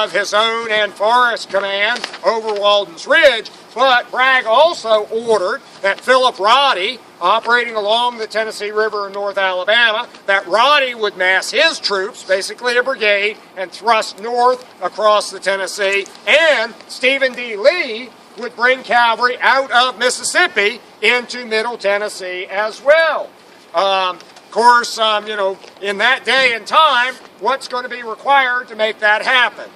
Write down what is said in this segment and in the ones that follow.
of his own and Forrest commands over Walden's Ridge, but Bragg also ordered that Philip Roddy, operating along the Tennessee River in North Alabama, that Roddy would mass his troops, basically a brigade, and thrust north across the Tennessee, and Stephen D. Lee would bring cavalry out of Mississippi into Middle Tennessee as well. Of course, in that day and time, what's going to be required to make that happen?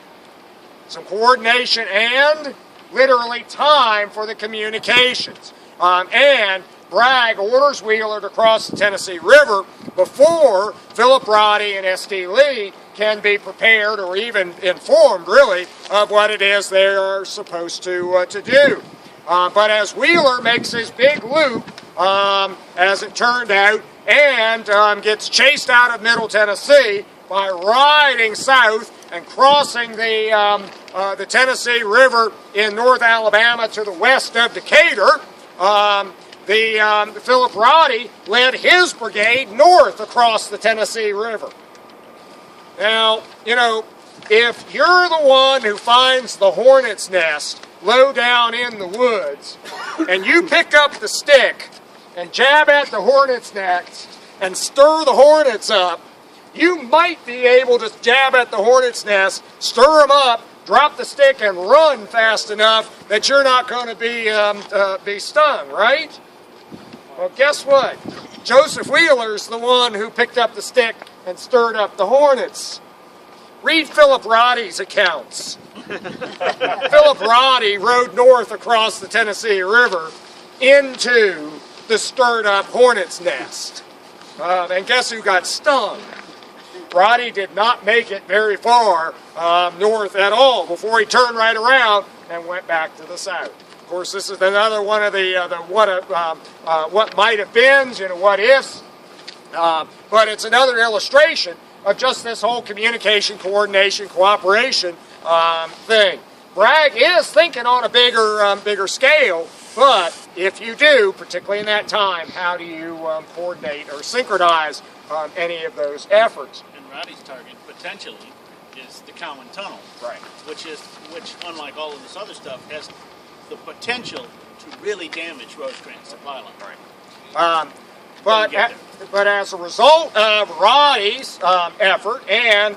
Some coordination and literally time for the communications. And Bragg orders Wheeler to cross the Tennessee River before Philip Roddy and S.D. Lee can be prepared or even informed, really, of what it is they are supposed to do. But as Wheeler makes his big loop, as it turned out, and gets chased out of Middle Tennessee by riding south and crossing the Tennessee River in North Alabama to the west of Decatur, Philip Roddy led his brigade north across the Tennessee River. Now, if you're the one who finds the hornet's nest low down in the woods, and you pick up the stick and jab at the hornet's nest and stir the hornets up, you might be able to jab at the hornet's nest, stir them up, drop the stick, and run fast enough that you're not going to be stung, right? Well, guess what? Joseph Wheeler's the one who picked up the stick and stirred up the hornets. Read Philip Roddy's accounts. Philip Roddy rode north across the Tennessee River into the stirred up hornet's nest. And guess who got stung? Roddy did not make it very far north at all before he turned right around and went back to the south. Of course, this is another one of the what might have been, what ifs. But it's another illustration of just this whole communication, coordination, cooperation thing. Bragg is thinking on a bigger scale, but if you do, particularly in that time, how do you coordinate or synchronize any of those efforts? And Roddy's target potentially is the Cowan Tunnel, right? Which unlike all of this other stuff, has the potential to really damage Rosecrans' supply line. Right. But as a result of Roddy's effort, and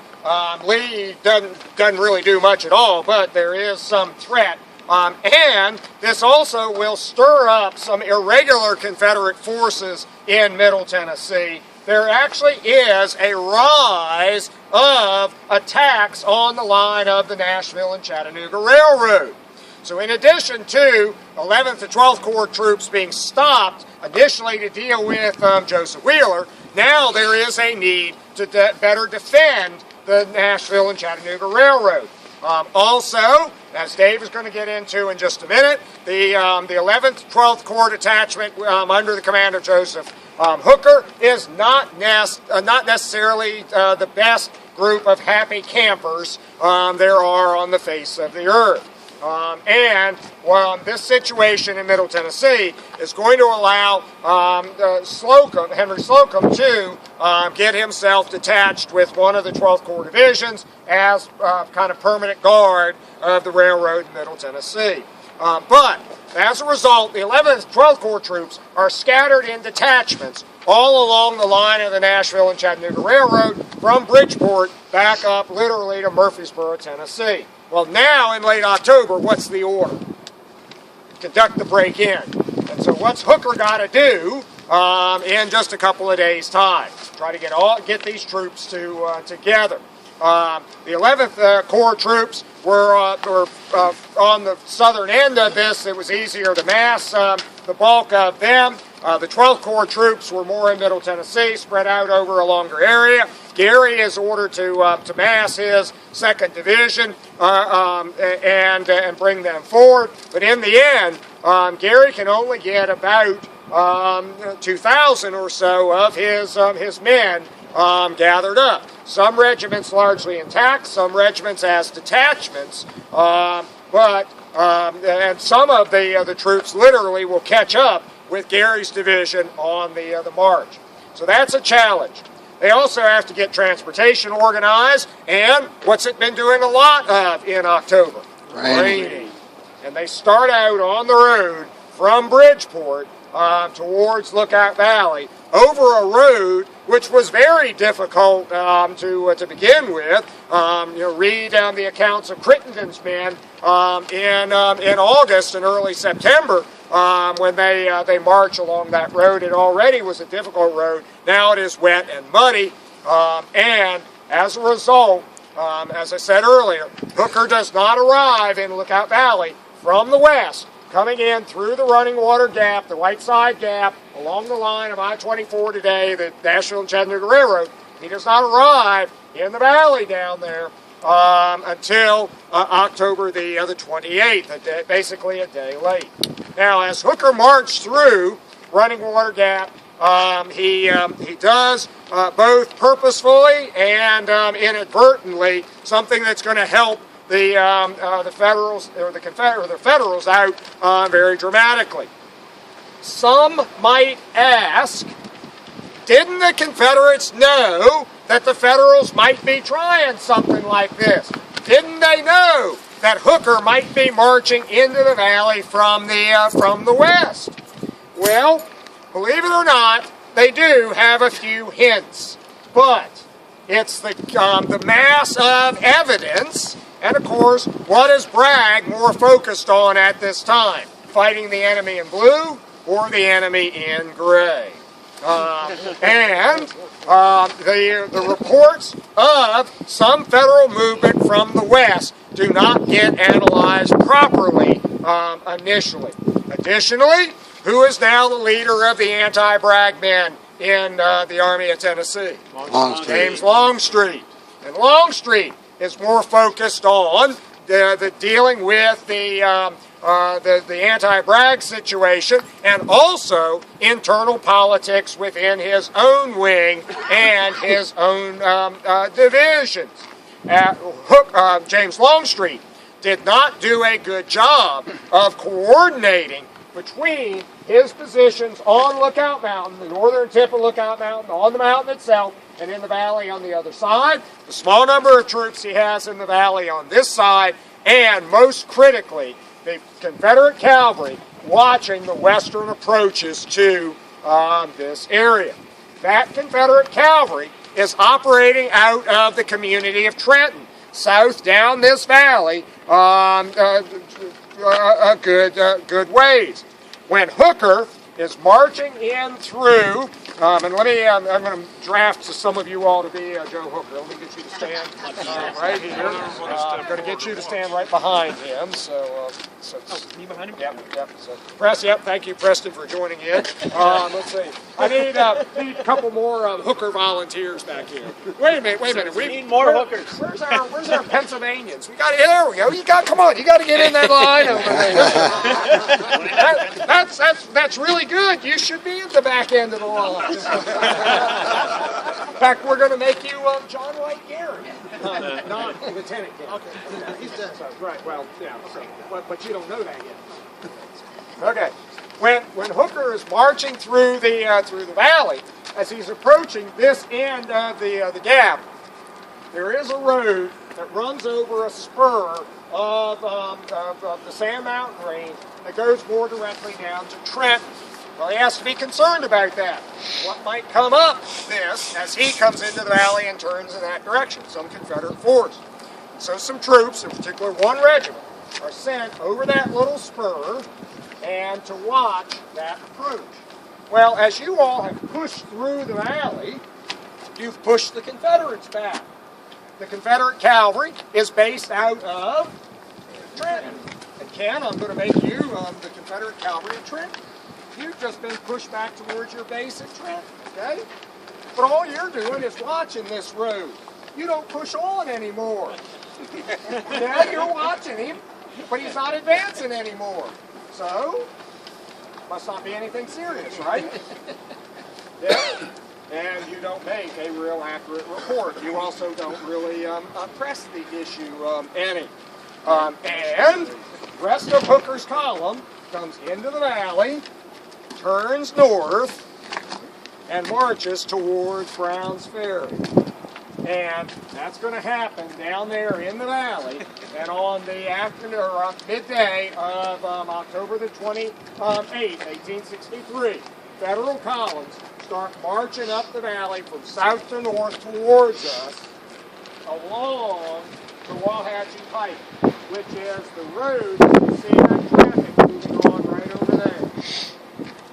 Lee doesn't really do much at all, but there is some threat. And this also will stir up some irregular Confederate forces in Middle Tennessee. There actually is a rise of attacks on the line of the Nashville and Chattanooga Railroad. So in addition to 11th and 12th Corps troops being stopped initially to deal with Joseph Wheeler, now there is a need to better defend the Nashville and Chattanooga Railroad. Also, as Dave is going to get into in just a minute, the 11th, 12th Corps detachment under the command of Joseph Hooker is not necessarily the best group of happy campers there are on the face of the earth. This situation in Middle Tennessee is going to allow Henry Slocum to get himself detached with one of the 12th Corps divisions as kind of permanent guard of the railroad in Middle Tennessee. But as a result, the 11th, 12th Corps troops are scattered in detachments all along the line of the Nashville and Chattanooga Railroad from Bridgeport back up literally to Murfreesboro, Tennessee. Well, now in late October, what's the order? Conduct the break-in. And so what's Hooker got to do in just a couple of days' time? Try to get these troops together. The 11th Corps troops were on the southern end of this. It was easier to mass the bulk of them. The 12th Corps troops were more in Middle Tennessee, spread out over a longer area. Gary is ordered to mass his 2nd Division and bring them forward. But in the end, Gary can only get about 2,000 or so of his men gathered up. Some regiments largely intact, some regiments as detachments, and some of the troops literally will catch up with Gary's division on the march. So that's a challenge. They also have to get transportation organized, and what's it been doing a lot of in October? Raining. And they start out on the road from Bridgeport towards Lookout Valley over a road which was very difficult to begin with. Read the accounts of Crittenden's men in August and early September when they march along that road. It already was a difficult road. Now it is wet and muddy, and as a result, as I said earlier, Hooker does not arrive in Lookout Valley from the west, coming in through the Running Water Gap, the Whiteside Gap, along the line of I-24 today, the Nashville and Chattanooga Railroad. He does not arrive in the valley down there until October the 28th, basically a day late. Now, as Hooker marched through Running Water Gap, he does both purposefully and inadvertently something that's going to help the Federals or the Federals out very dramatically. Some might ask, didn't the Confederates know that the Federals might be trying something like this? Didn't they know that Hooker might be marching into the valley from the west? Well, believe it or not, they do have a few hints, but it's the mass of evidence, and of course, what is Bragg more focused on at this time? Fighting the enemy in blue or the enemy in gray? The reports of some Federal movement from the west do not get analyzed properly initially. Additionally, who is now the leader of the anti-Bragg men in the Army of Tennessee? Longstreet. James Longstreet. And Longstreet is more focused on the dealing with the anti-Bragg situation and also internal politics within his own wing and his own divisions. James Longstreet did not do a good job of coordinating between his positions on Lookout Mountain, the northern tip of Lookout Mountain, on the mountain itself, and in the valley on the other side, the small number of troops he has in the valley on this side, and most critically, the Confederate cavalry watching the western approaches to this area. That Confederate cavalry is operating out of the community of Trenton, south down this valley, a good ways. When Hooker is marching in through, and let me, I'm going to draft to some of you all to be Joe Hooker. Let me get you to stand right here. I'm going to get you to stand right behind him. So me behind him? Yep. So, thank you, Preston, for joining in. Let's see. I need a couple more Hooker volunteers back here. Wait a minute. We need more Hookers. Where's our Pennsylvanians? There we go. Come on, you got to get in that line over there. That's really good. You should be at the back end of the line. In fact, we're going to make you John White Gary, not Lieutenant Gary. Okay, he's dead. Right. Well, yeah. But you don't know that yet. Okay. When Hooker is marching through the valley, as he's approaching this end of the gap, there is a road that runs over a spur of the Sand Mountain range that goes more directly down to Trenton. Well, he has to be concerned about that. What might come up this as he comes into the valley and turns in that direction? Some Confederate force. So some troops, in particular one regiment, are sent over that little spur and to watch that approach. Well, as you all have pushed through the valley, you've pushed the Confederates back. The Confederate cavalry is based out of Trenton. And Ken, I'm going to make you the Confederate cavalry at Trenton. You've just been pushed back towards your base at Trenton, okay? But all you're doing is watching this road. You don't push on anymore. Now you're watching him, but he's not advancing anymore. So, must not be anything serious, right? Yeah. And you don't make a real accurate report. You also don't really press the issue any. And the rest of Hooker's column comes into the valley, turns north, and marches towards Brown's Ferry. And that's going to happen down there in the valley. And on the afternoon, or midday of October the 28th, 1863, Federal columns start marching up the valley from south to north towards us along the Wauhatchie Pike, which is the road you see that traffic moving on right over there.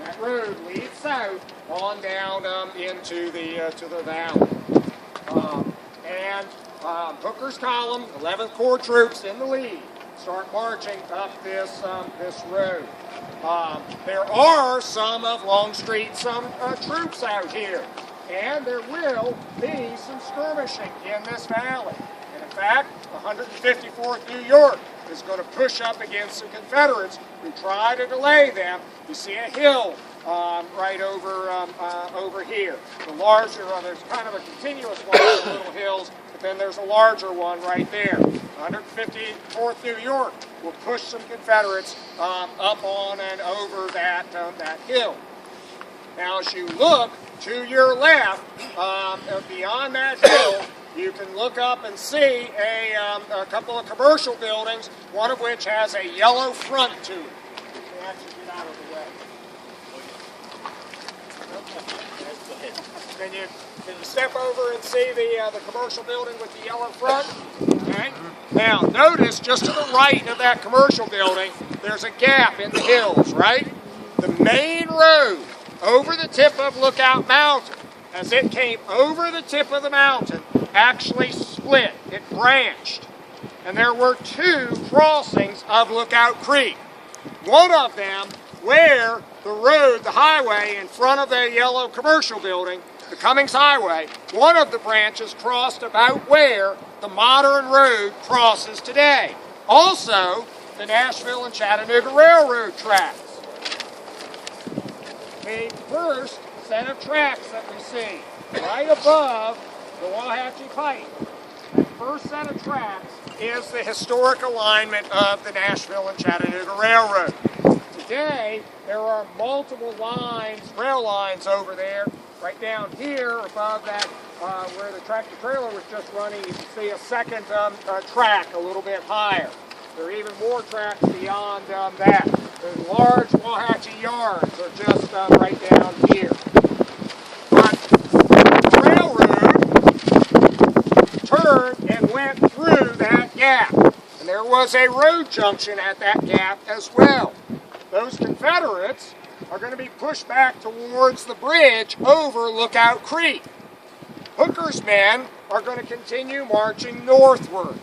That road leads south on down into the valley. Hooker's column, 11th Corps troops in the lead, start marching up this road. There are some of Longstreet's troops out here, and there will be some skirmishing in this valley. And in fact, the 154th New York is going to push up against some Confederates who try to delay them. You see a hill right over here. The larger, there's kind of a continuous one of the little hills, but then there's a larger one right there. 154th New York will push some Confederates up on and over that hill. Now, as you look to your left, beyond that hill, you can look up and see a couple of commercial buildings, one of which has a yellow front to it. You can actually get out of the way. Can you step over and see the commercial building with the yellow front? Okay. Now, notice just to the right of that commercial building, there's a gap in the hills, right? The main road over the tip of Lookout Mountain, as it came over the tip of the mountain, actually split. It branched. And there were two crossings of Lookout Creek. One of them where the road, the highway in front of the yellow commercial building, the Cummings Highway, one of the branches crossed about where the modern road crosses today. Also, the Nashville and Chattanooga Railroad tracks. The first set of tracks that we see right above the Wauhatchie Pike, that first set of tracks is the historic alignment of the Nashville and Chattanooga Railroad. Today, there are multiple lines, rail lines over there. Right down here above that, where the tractor trailer was just running, you can see a second track a little bit higher. There are even more tracks beyond that. The large Wauhatchie yards are just right down here. But the railroad turned and went through that gap. And there was a road junction at that gap as well. Those Confederates are going to be pushed back towards the bridge over Lookout Creek. Hooker's men are going to continue marching northward.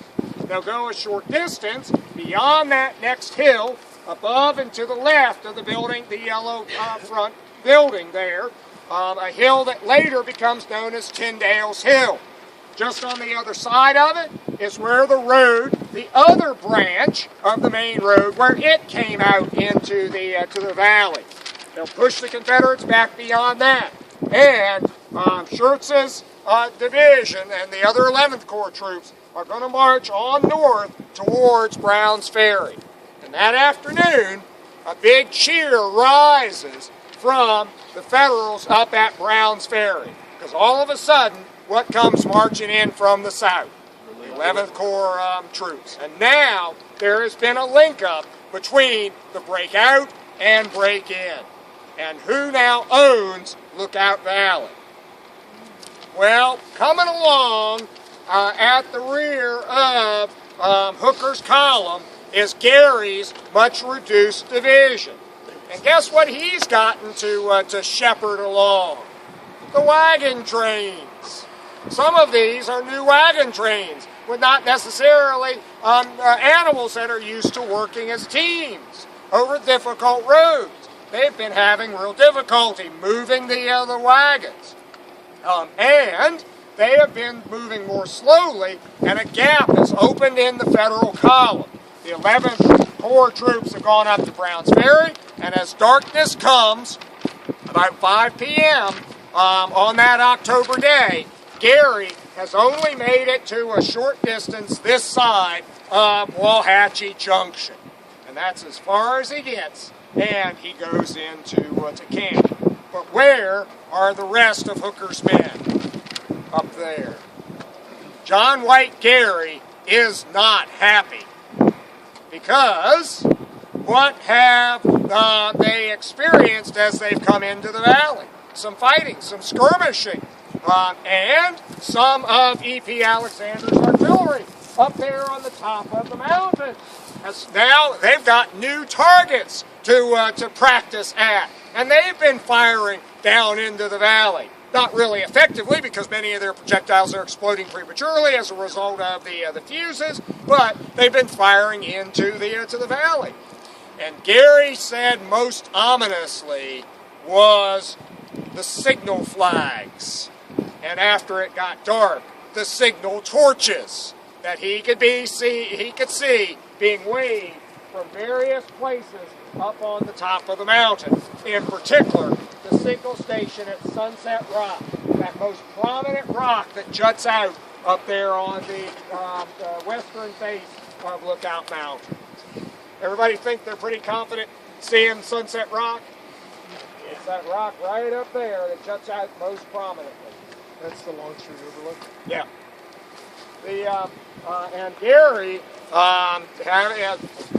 They'll go a short distance beyond that next hill, above and to the left of the building, the yellow front building there, a hill that later becomes known as Tyndale's Hill. Just on the other side of it is where the road, the other branch of the main road, where it came out into to the valley. They'll push the Confederates back beyond that. And Schurz's division and the other 11th Corps troops are going to march on north towards Brown's Ferry. And that afternoon, a big cheer rises from the Federals up at Brown's Ferry. Because all of a sudden, what comes marching in from the south? The 11th Corps troops. And now, there has been a link-up between the breakout and break-in. And who now owns Lookout Valley? Well, coming along at the rear of Hooker's column is Gary's much-reduced division. And guess what he's gotten to shepherd along? The wagon trains. Some of these are new wagon trains with not necessarily animals that are used to working as teams over difficult roads. They've been having real difficulty moving the wagons. And they have been moving more slowly, and a gap has opened in the Federal column. The 11th Corps troops have gone up to Brown's Ferry, and as darkness comes, about 5 p.m. On that October day, Gary has only made it to a short distance this side of Wauhatchie Junction. And that's as far as he gets. And he goes into camp. But where are the rest of Hooker's men? Up there. John White Gary is not happy because what have they experienced as they've come into the valley? Some fighting, some skirmishing, and some of E.P. Alexander's artillery up there on the top of the mountain. As now they've got new targets to practice at, and they've been firing down into the valley. Not really effectively because many of their projectiles are exploding prematurely as a result of the fuses, but they've been firing into the valley. And Gary said most ominously was the signal flags, and after it got dark, the signal torches that he could see being waved from various places up on the top of the mountain. In particular, the signal station at Sunset Rock, that most prominent rock that juts out up there on the western face of Lookout Mountain. Everybody think they're pretty confident seeing Sunset Rock? It's that rock right up there that juts out most prominently. That's the Longstreet overlook? Yeah. And Gary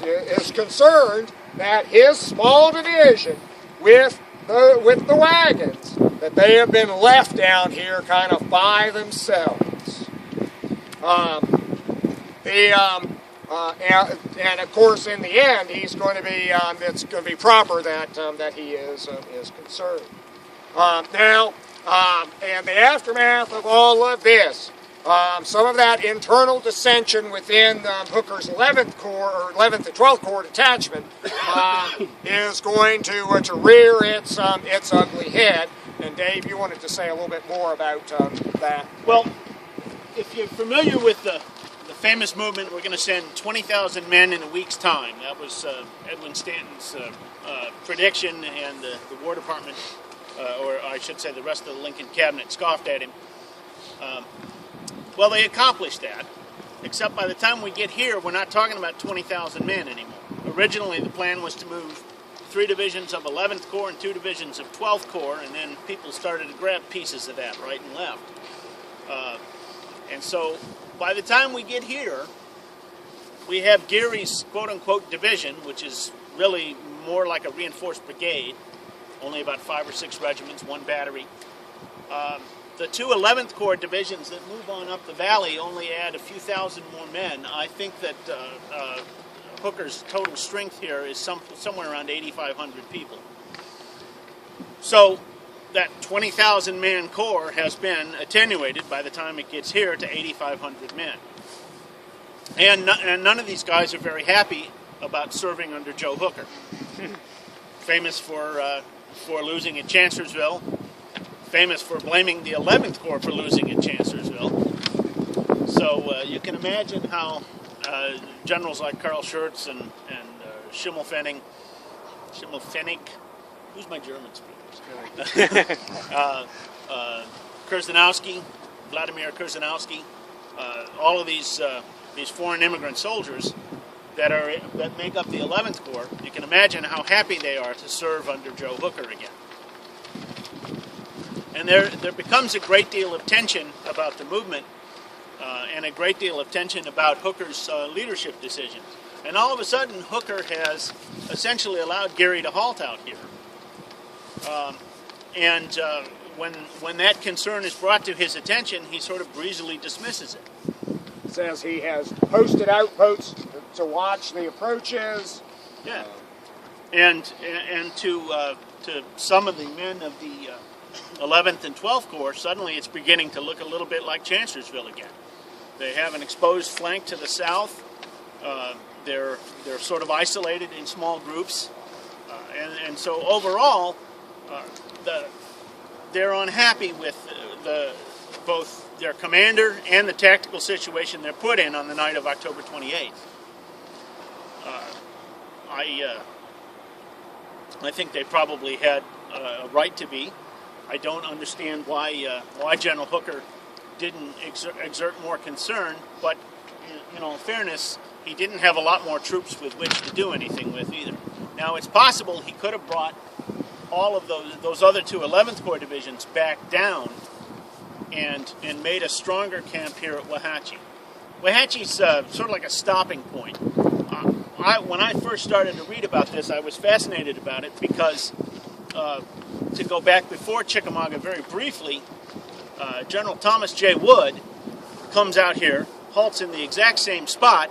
is concerned that his small division with the wagons, that they have been left down here kind of by themselves. And of course, in the end, he's going to be. It's going to be proper that he is concerned. Now, and the aftermath of all of this, some of that internal dissension within Hooker's 11th Corps or 11th and 12th Corps detachment is going to rear its ugly head. And Dave, you wanted to say a little bit more about that. Well, if you're familiar with the famous movement, we're going to send 20,000 men in a week's time. That was Edwin Stanton's prediction, and the War Department, or I should say the rest of the Lincoln cabinet, scoffed at him. Well, they accomplished that, except by the time we get here, we're not talking about 20,000 men anymore. Originally, the plan was to move 3 divisions of 11th Corps and 2 divisions of 12th Corps, and then people started to grab pieces of that right and left. And so, by the time we get here, we have Gary's quote-unquote division, which is really more like a reinforced brigade, only about 5 or 6 regiments, 1 battery. The 2 11th Corps divisions that move on up the valley only add a few thousand more men. I think that Hooker's total strength here is somewhere around 8,500 people. So that 20,000 man corps has been attenuated by the time it gets here to 8,500 men. And none of these guys are very happy about serving under Joe Hooker. Famous for losing at Chancellorsville. Famous for blaming the 11th Corps for losing at Chancellorsville. So you can imagine how generals like Karl Schurz and Schimmelfennig, who's my German speaker? Kurzanowski, Vladimir Kurzanowski, all of these foreign immigrant soldiers that make up the 11th Corps, you can imagine how happy they are to serve under Joe Hooker again. And there becomes a great deal of tension about the movement and a great deal of tension about Hooker's leadership decisions. And all of a sudden, Hooker has essentially allowed Gary to halt out here. When that concern is brought to his attention, he sort of breezily dismisses it. Says he has posted outposts to watch the approaches. Yeah, and to some of the men of the 11th and 12th Corps, suddenly it's beginning to look a little bit like Chancellorsville again. They have an exposed flank to the south. They're sort of isolated in small groups, and so overall, they're unhappy with both their commander and the tactical situation they're put in on the night of October 28th. I think they probably had a right to be. I don't understand why General Hooker didn't exert more concern, but in fairness, he didn't have a lot more troops with which to do anything with either. Now, it's possible he could have brought all of those other two 11th Corps divisions back down and made a stronger camp here at Wauhatchie. Wauhatchie's sort of like a stopping point. When I first started to read about this, I was fascinated about it because, to go back before Chickamauga very briefly, General Thomas J. Wood comes out here, halts in the exact same spot,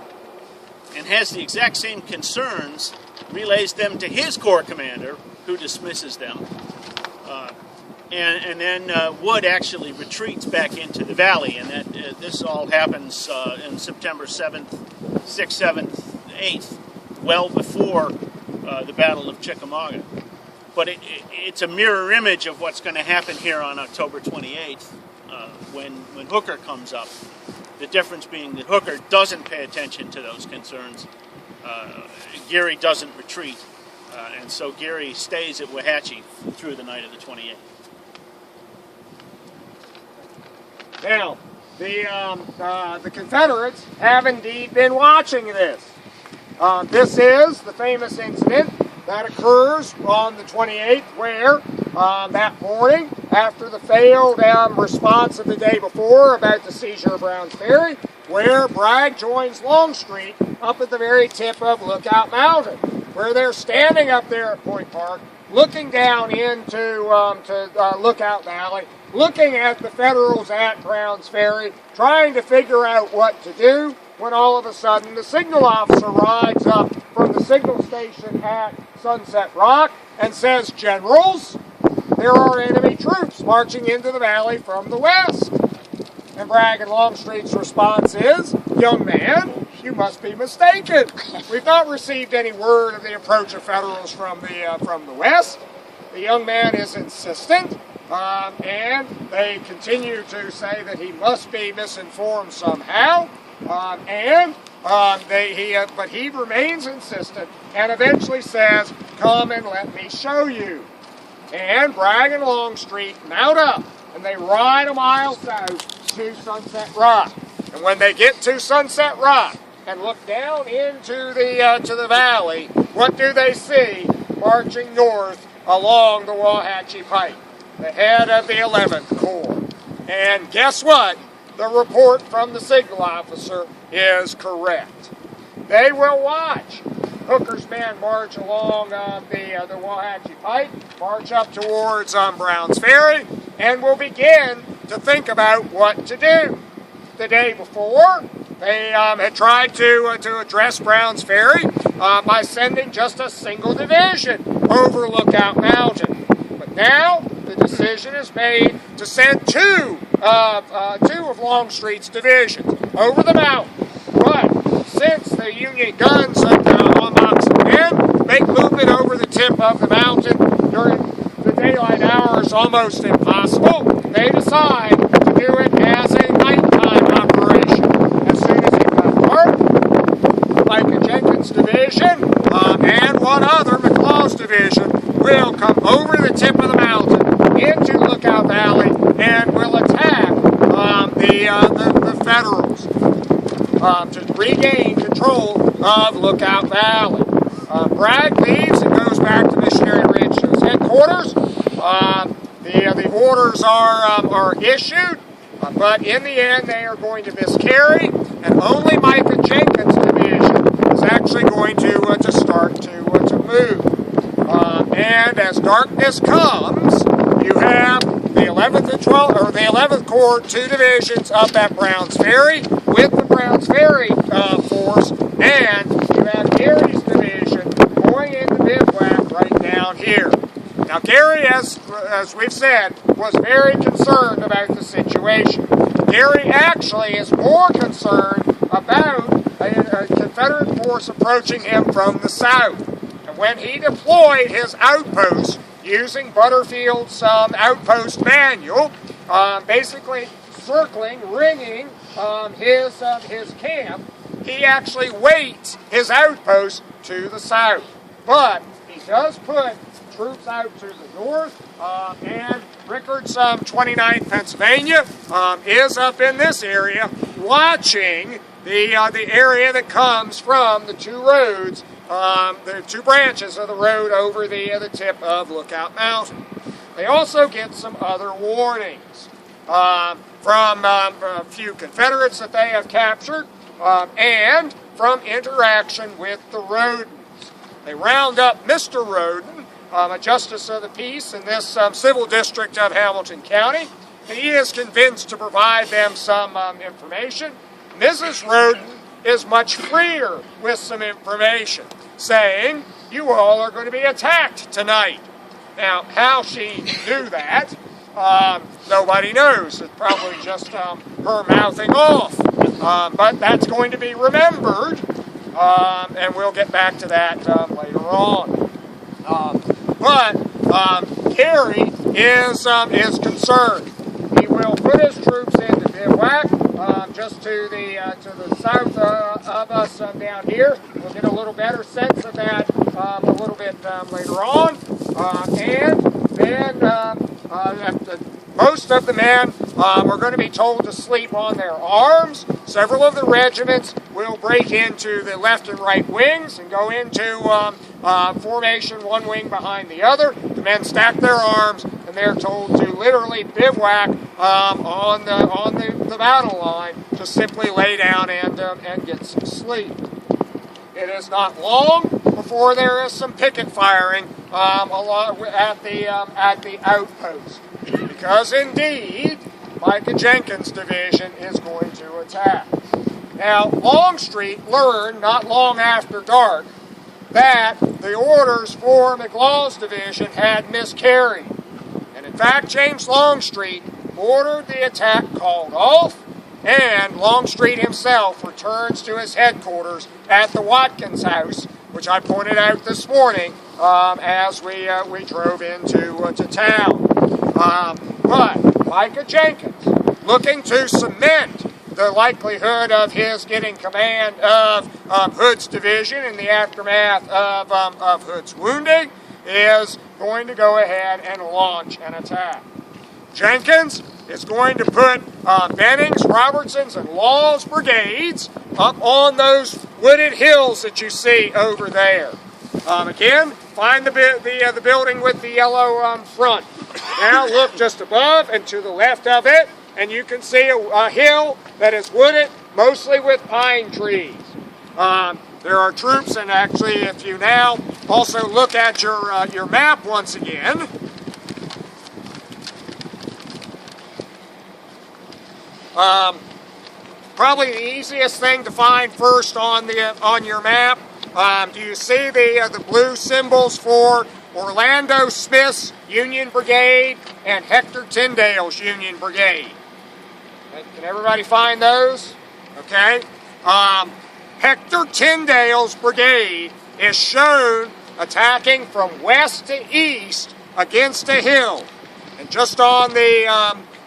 and has the exact same concerns, relays them to his Corps commander, who dismisses them. And then Wood actually retreats back into the valley, and this all happens in September 7th, 6th, 7th, 8th, well before the Battle of Chickamauga. But it's a mirror image of what's going to happen here on October 28th when Hooker comes up. The difference being that Hooker doesn't pay attention to those concerns. Geary doesn't retreat, and so Geary stays at Wauhatchie through the night of the 28th. Now, the Confederates have indeed been watching this. This is the famous incident that occurs on the 28th where that morning, after the failed response of the day before about the seizure of Brown's Ferry, where Bragg joins Longstreet up at the very tip of Lookout Mountain, where they're standing up there at Point Park, looking down into Lookout Valley, looking at the Federals at Brown's Ferry, trying to figure out what to do, when all of a sudden the signal officer rides up from the signal station at Sunset Rock and says, "Generals, there are enemy troops marching into the valley from the west." And Bragg and Longstreet's response is, "Young man, you must be mistaken. We've not received any word of the approach of Federals from the west." The young man is insistent, and they continue to say that he must be misinformed somehow, but he remains insistent and eventually says, "Come and let me show you." And Bragg and Longstreet mount up, and they ride a mile south to Sunset Rock. And when they get to Sunset Rock and look down into the valley, what do they see marching north along the Wauhatchie Pike? The head of the 11th Corps. And guess what? The report from the signal officer is correct. They will watch Hooker's men march along the Wauhatchie Pike, march up towards Brown's Ferry, and will begin to think about what to do. The day before, they had tried to address Brown's Ferry by sending just a single division over Lookout Mountain. But now, the decision is made to send two of Longstreet's divisions over the mountain. But since the Union guns on Moxon men make movement over the tip of the mountain during the daylight hours almost impossible, they decide to do it as a nighttime operation. As soon as it got dark, Micah Jenkins' division and one other, McLaw's division, will come over the tip of the mountain into Lookout Valley and will attack the Federals to regain control of Lookout Valley. Bragg leaves and goes back to Missionary Ridge to his headquarters. The orders are issued, but in the end they are going to miscarry, and only Micah Jenkins' division is actually going to start to move. And as darkness comes, you have the 11th and 12th, or the 11th Corps, two divisions up at Brown's Ferry with the Brown's Ferry force, and you have Gary's division going into bivouac right down here. Now, Gary, as we've said, was very concerned about the situation. Gary actually is more concerned about a Confederate force approaching him from the south. And when he deployed his outposts using Butterfield's outpost manual, basically circling, ringing his camp, he actually weights his outposts to the south. But he does put troops out to the north, and Rickard's 29th Pennsylvania is up in this area watching the area that comes from the two roads, the two branches of the road over the tip of Lookout Mountain. They also get some other warnings from a few Confederates that they have captured and from interaction with the Rodens. They round up Mr. Roden, a justice of the peace in this civil district of Hamilton County, and he is convinced to provide them some information. Mrs. Roden is much freer with some information, saying, "You all are going to be attacked tonight." Now, how she knew that, nobody knows. It's probably just her mouthing off. But that's going to be remembered, and we'll get back to that later on. But Ferry is concerned. He will put his troops into bivouac just to the south of us down here. We'll get a little better sense of that a little bit later on. And then most of the men are going to be told to sleep on their arms. Several of the regiments will break into the left and right wings and go into formation, one wing behind the other. The men stack their arms, and they're told to literally bivouac on the battle line, to simply lay down and get some sleep. It is not long before there is some picket firing at the outpost, because indeed Micah Jenkins' division is going to attack. Now, Longstreet learned not long after dark that the orders for McLaw's division had miscarried, and in fact James Longstreet ordered the attack called off, and Longstreet himself returns to his headquarters at the Watkins house, which I pointed out this morning as we drove into town. But Micah Jenkins, looking to cement the likelihood of his getting command of Hood's division in the aftermath of Hood's wounding, is going to go ahead and launch an attack. Jenkins is going to put Benning's, Robertson's, and Law's brigades up on those wooded hills that you see over there. Again, find the building with the yellow front. Now look just above and to the left of it, and you can see a hill that is wooded, mostly with pine trees. There are troops, and actually, if you now also look at your map once again, probably the easiest thing to find first on your map. Do you see the blue symbols for Orlando Smith's Union Brigade and Hector Tyndale's Union Brigade? Can everybody find those? Okay. Hector Tyndale's brigade is shown attacking from west to east against a hill, and just on the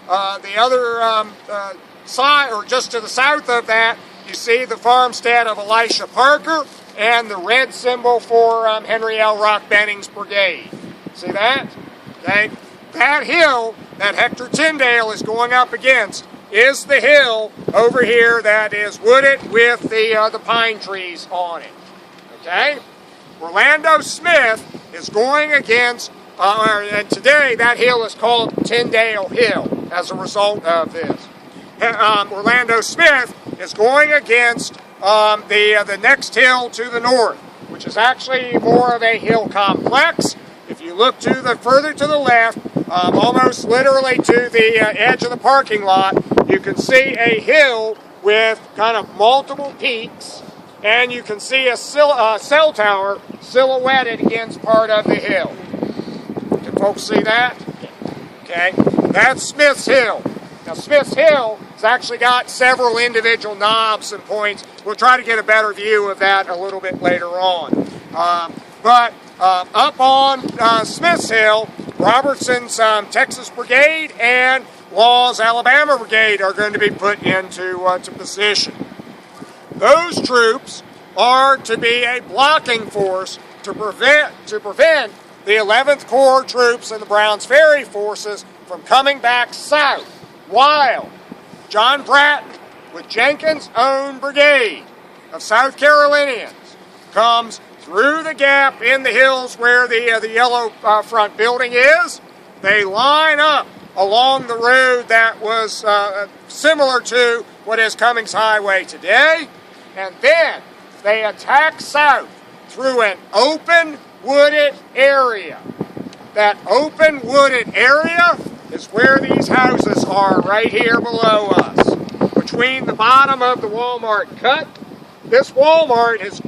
other side, or just to the south of that, you see the farmstead of Elisha Parker and the red symbol for Henry L. Rock Benning's brigade. See that? Okay. That hill that Hector Tyndale is going up against is the hill over here that is wooded with the pine trees on it. Okay? Orlando Smith is going against, and today that hill is called Tyndale Hill as a result of this. Orlando Smith is going against the next hill to the north, which is actually more of a hill complex. If you look further to the left, almost literally to the edge of the parking lot, you can see a hill with kind of multiple peaks, and you can see a cell tower silhouetted against part of the hill. Can folks see that? Okay, that's Smith's Hill. Now, Smith's Hill has actually got several individual knobs and points. We'll try to get a better view of that a little bit later on. But up on Smith's Hill, Robertson's Texas Brigade and Law's Alabama Brigade are going to be put into position. Those troops are to be a blocking force to prevent the 11th Corps troops and the Browns Ferry forces from coming back south, while John Bratton with Jenkins' own brigade of South Carolinians comes through the gap in the hills where the yellow front building is. They line up along the road that was similar to what is Cummings Highway today, and then they attack south through an open wooded area. That open wooded area is where these houses are right here below us. Between the bottom of the Walmart cut, this Walmart is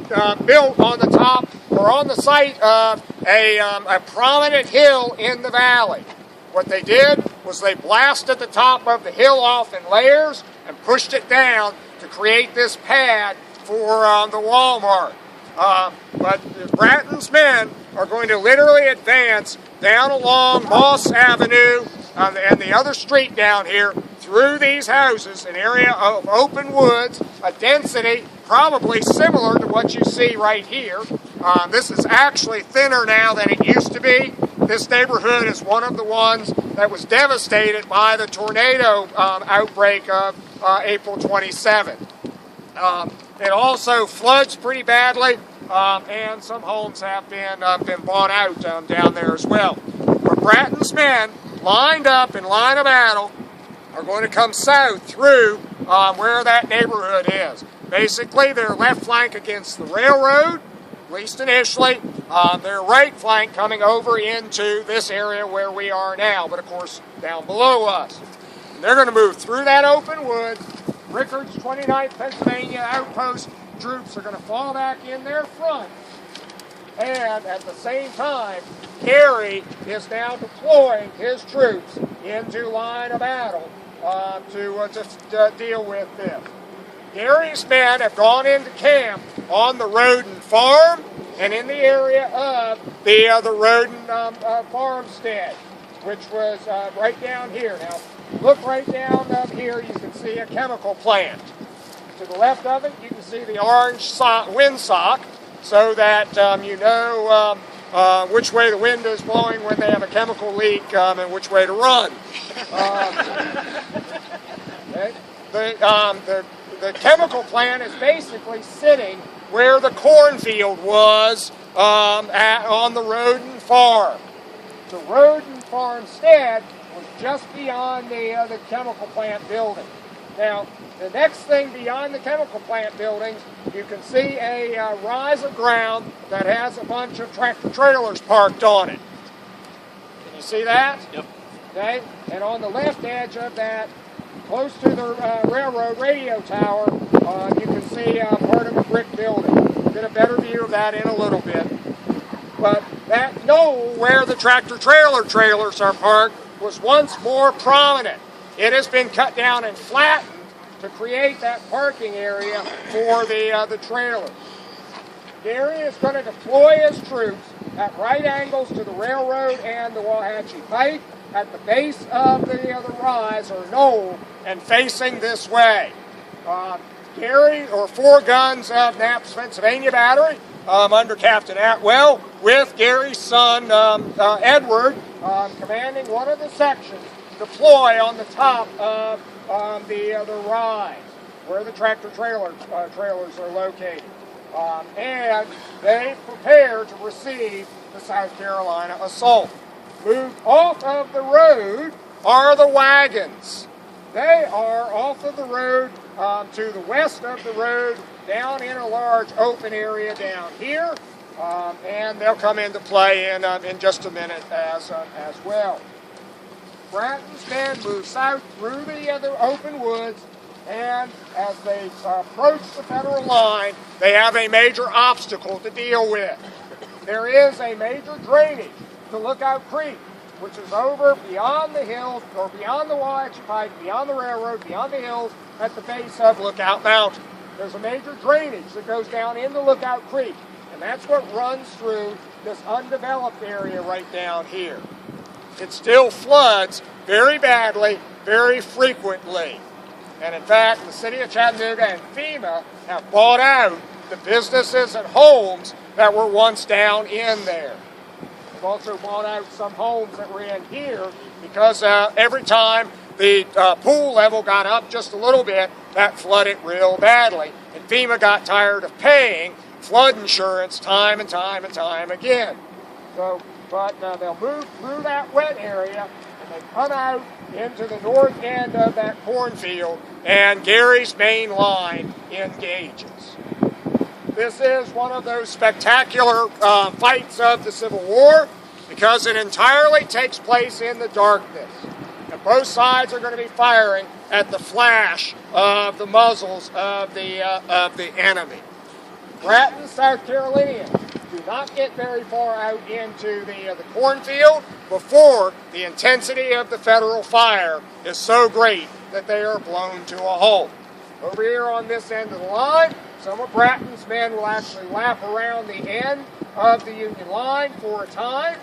built on the top or on the site of a prominent hill in the valley. What they did was they blasted the top of the hill off in layers and pushed it down to create this pad for the Walmart. But Bratton's men are going to literally advance down along Moss Avenue and the other street down here through these houses, an area of open woods, a density probably similar to what you see right here. This is actually thinner now than it used to be. This neighborhood is one of the ones that was devastated by the tornado outbreak of April 27th. It also floods pretty badly, and some homes have been bought out down there as well. But Bratton's men, lined up in line of battle, are going to come south through where that neighborhood is. Basically, their left flank against the railroad, at least initially, their right flank coming over into this area where we are now, but of course down below us. And they're going to move through that open wood. Rickard's 29th Pennsylvania outpost troops are going to fall back in their front. And at the same time, Gary is now deploying his troops into line of battle to deal with this. Gary's men have gone into camp on the Roden farm and in the area of the Roden farmstead, which was right down here. Now, look right down up here, you can see a chemical plant. To the left of it, you can see the orange windsock, so that you know which way the wind is blowing when they have a chemical leak and which way to run. Okay. The chemical plant is basically sitting where the cornfield was on the Roden farm. The Roden farmstead was just beyond the chemical plant building. Now, the next thing beyond the chemical plant buildings, you can see a rise of ground that has a bunch of tractor trailers parked on it. Can you see that? Yep. Okay, and on the left edge of that, close to the railroad radio tower, you can see part of a brick building. We'll get a better view of that in a little bit. But that knoll where the tractor trailers are parked was once more prominent. It has been cut down and flattened to create that parking area for the trailers. Gary is going to deploy his troops at right angles to the railroad and the Wauhatchie Pike at the base of the rise or knoll and facing this way. Gary, or 4 guns of Knapp's Pennsylvania Battery under Captain Atwell, with Gary's son Edward commanding one of the sections, deploy on the top of the rise where the tractor trailers are located. And they prepare to receive the South Carolina assault. Moved off of the road are the wagons. They are off of the road to the west of the road, down in a large open area down here, and they'll come into play in just a minute as well. Bratton's men move south through the open woods, and as they approach the federal line, they have a major obstacle to deal with. There is a major drainage to Lookout Creek, which is over beyond the hills, or beyond the Wauhatchie Pike, beyond the railroad, beyond the hills, at the base of Lookout Mountain. There's a major drainage that goes down into Lookout Creek, and that's what runs through this undeveloped area right down here. It still floods very badly, very frequently. And in fact, the city of Chattanooga and FEMA have bought out the businesses and homes that were once down in there. They've also bought out some homes that were in here because every time the pool level got up just a little bit, that flooded real badly. And FEMA got tired of paying flood insurance time and time and time again. So, but they'll move through that wet area, and they come out into the north end of that cornfield, and Gary's main line engages. This is one of those spectacular fights of the Civil War, because it entirely takes place in the darkness. And both sides are going to be firing at the flash of the muzzles of the enemy. Bratton, South Carolinians do not get very far out into the cornfield before the intensity of the Federal fire is so great that they are blown to a halt. Over here on this end of the line, some of Bratton's men will actually lap around the end of the Union line for a time.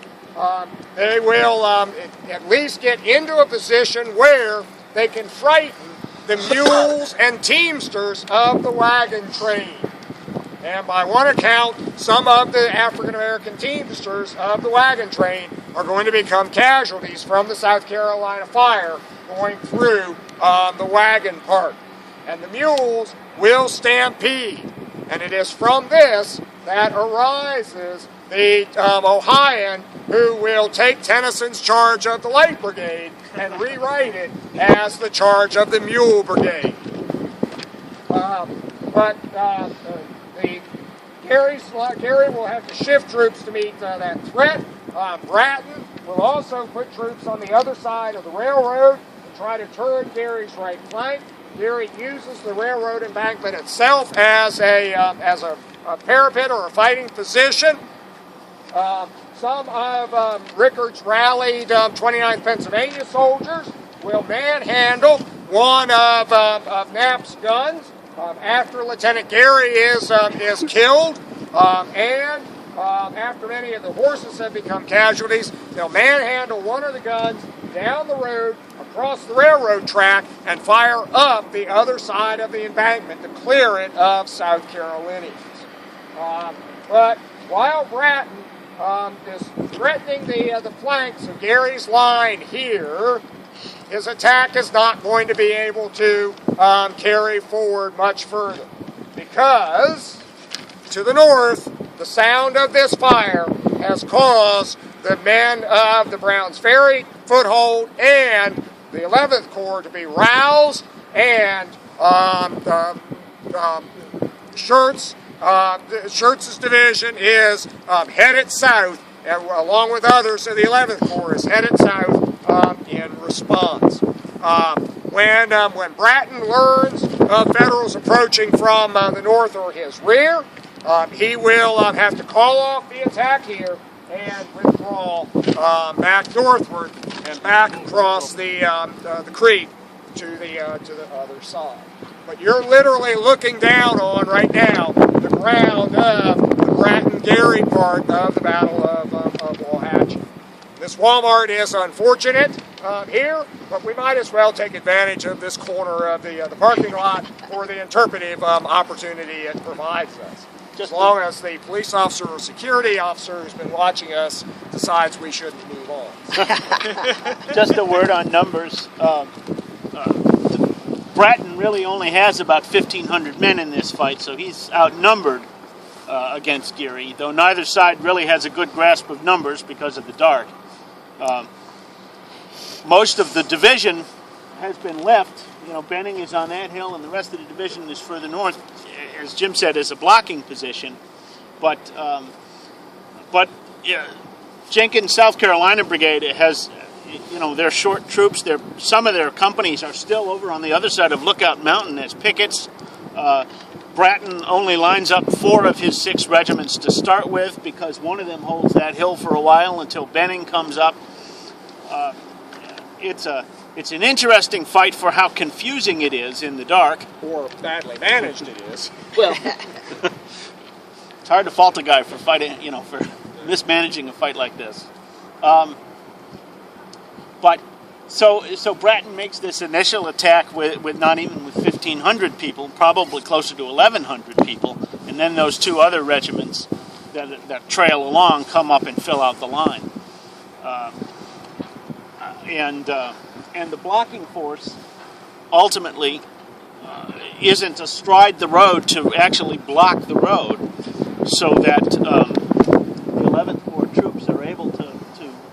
They will at least get into a position where they can frighten the mules and teamsters of the wagon train. And by one account, some of the African-American teamsters of the wagon train are going to become casualties from the South Carolina fire going through the wagon park. And the mules will stampede. And it is from this that arises the Ohioan who will take Tennyson's charge of the Light Brigade and rewrite it as the charge of the Mule Brigade. Gary will have to shift troops to meet that threat. Bratton will also put troops on the other side of the railroad to try to turn Gary's right flank. Gary uses the railroad embankment itself as a parapet or a fighting position. Some of Rickard's rallied 29th Pennsylvania soldiers will manhandle one of Knapp's guns after Lieutenant Gary is killed, and after many of the horses have become casualties, they'll manhandle one of the guns down the road, across the railroad track, and fire up the other side of the embankment to clear it of South Carolinians. But while Bratton is threatening the flanks of Gary's line here, his attack is not going to be able to carry forward much further, because to the north, the sound of this fire has caused the men of the Browns Ferry, Foothold, and the 11th Corps to be roused, and Schurz's division is headed south, and along with others of the 11th Corps is headed south in response. When Bratton learns of Federals approaching from the north or his rear, he will have to call off the attack here and withdraw back northward and back across the creek to the other side. But you're literally looking down on right now the ground of the Bratton-Gary part of the Battle of Wauhatchie. This Walmart is unfortunate here, but we might as well take advantage of this corner of the parking lot for the interpretive opportunity it provides us. As long as the police officer or security officer who's been watching us decides we shouldn't move on. Just a word on numbers. Bratton really only has about 1,500 men in this fight, so he's outnumbered against Geary, though neither side really has a good grasp of numbers because of the dark. Most of the division has been left. You know, Benning is on that hill, and the rest of the division is further north, as Jim said, is a blocking position. But Jenkins, South Carolina Brigade has, they're short troops. Some of their companies are still over on the other side of Lookout Mountain as pickets. Bratton only lines up 4 of his 6 regiments to start with, because one of them holds that hill for a while until Benning comes up. It's an interesting fight for how confusing it is in the dark. Or badly managed it is. Well, it's hard to fault a guy for fighting, for mismanaging a fight like this. But so Bratton makes this initial attack with not even with 1,500 people, probably closer to 1,100 people, and then those 2 other regiments that trail along come up and fill out the line. And the blocking force ultimately isn't astride the road to actually block the road, so that the 11th Corps troops are able to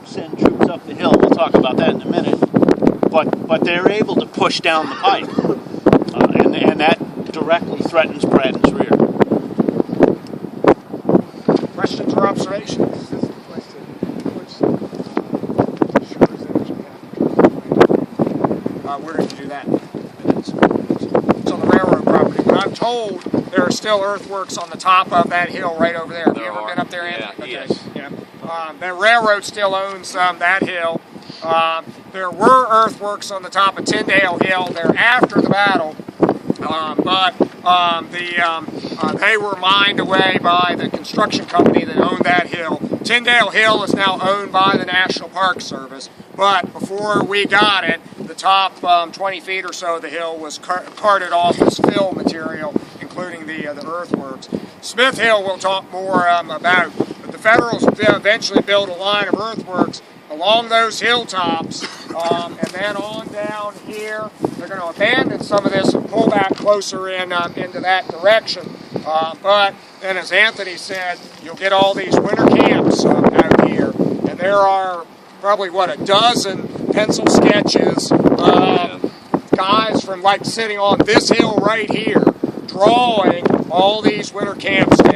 send troops up the hill. We'll talk about that in a minute. But they're able to push down the pike, and that directly threatens Braddon's rear. Questions or observations? This is a question. Which shores energy Where did you do that? It's on the railroad property. But I'm told there are still earthworks on the top of that hill right over there. Have you ever been up there, Anthony? Yeah, Okay. yes. Yeah. The railroad still owns that hill. There were earthworks on the top of Tyndale Hill there after the battle, but they were mined away by the construction company that owned that hill. Tyndale Hill is now owned by the National Park Service, but before we got it, the top 20 feet or so of the hill was carted off as fill material, including the earthworks. Smith Hill we'll talk more about, but the Federals eventually built a line of earthworks along those hilltops, and then on down here. They're going to abandon some of this and pull back closer in into that direction. But then, as Anthony said, you'll get all these winter camps out here, and there are probably, a dozen pencil sketches of guys from sitting on this hill right here, drawing all these winter camps down.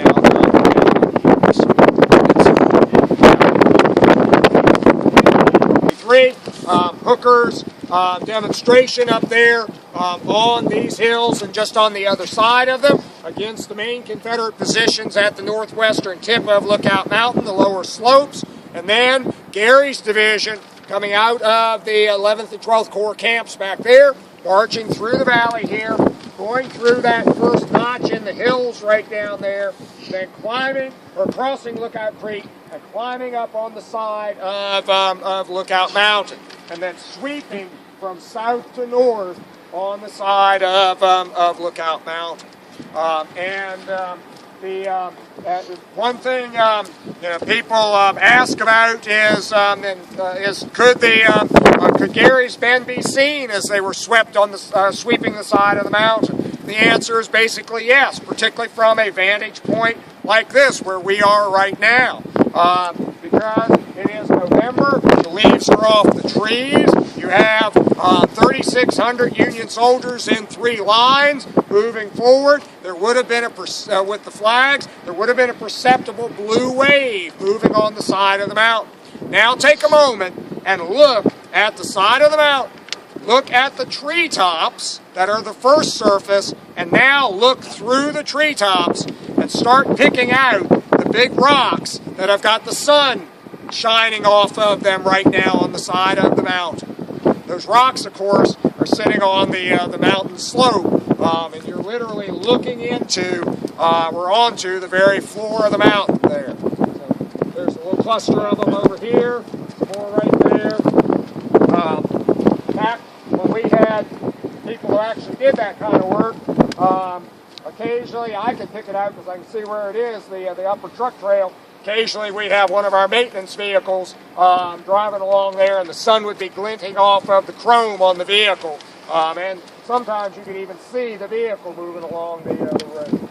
Hooker's demonstration up there on these hills and just on the other side of them against the main Confederate positions at the northwestern tip of Lookout Mountain, the lower slopes, and then Gary's division coming out of the 11th and 12th Corps camps back there, marching through the valley here, going through that first notch in the hills right down there, then climbing or crossing Lookout Creek and climbing up on the side of Lookout Mountain, and then sweeping from south to north on the side of Lookout Mountain. One thing people ask about is could Gary's Bend be seen as they were swept on the sweeping the side of the mountain? The answer is basically yes, particularly from a vantage point like this where we are right now. Because it is November, the leaves are off the trees. You have 3,600 Union soldiers in 3 lines moving forward. There would have been with the flags, there would have been a perceptible blue wave moving on the side of the mountain. Now take a moment and look at the side of the mountain. Look at the treetops that are the first surface, and now look through the treetops and start picking out the big rocks that have got the sun shining off of them right now on the side of the mountain. Those rocks, of course, are sitting on the mountain slope, and you're literally looking into or onto the very floor of the mountain there. So there's a little cluster of them over here, more right there. Back when we had people who actually did that kind of work, occasionally I can pick it out because I can see where it is, the upper truck trail. Occasionally we'd have one of our maintenance vehicles driving along there, and the sun would be glinting off of the chrome on the vehicle. And sometimes you could even see the vehicle moving along the road.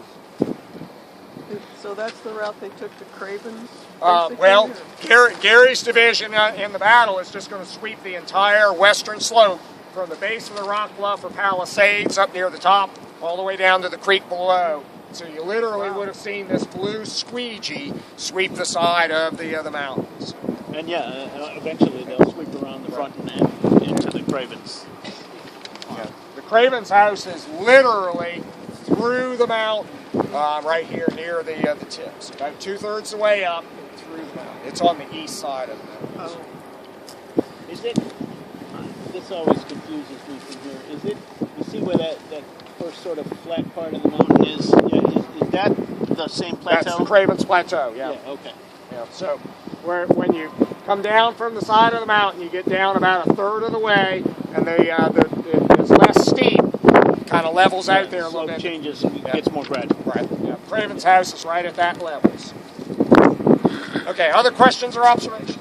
So that's the route they took to Craven's? Well, Gary's division in the battle is just going to sweep the entire western slope from the base of the rock bluff or Palisades up near the top all the way down to the creek below. So you literally would have seen this blue squeegee sweep the side of the mountains. And eventually they'll sweep around the front and into the Cravens. Yeah. The Cravens house is literally through the mountain, right here near the tips. About 2/3 the way up through the mountain. It's on the east side of the mountain. Is it? This always confuses me from here. Is it? You see where that first sort of flat part of the mountain is? Is that the same plateau? That's the Cravens Plateau. Yeah. Okay. Yeah. So when you come down from the side of the mountain, you get down about 1/3 of the way, and it's less steep. Kind of levels out there a little bit. Changes, gets more gradual. Right. Yeah. Craven's house is right at that level. Okay. Other questions or observations?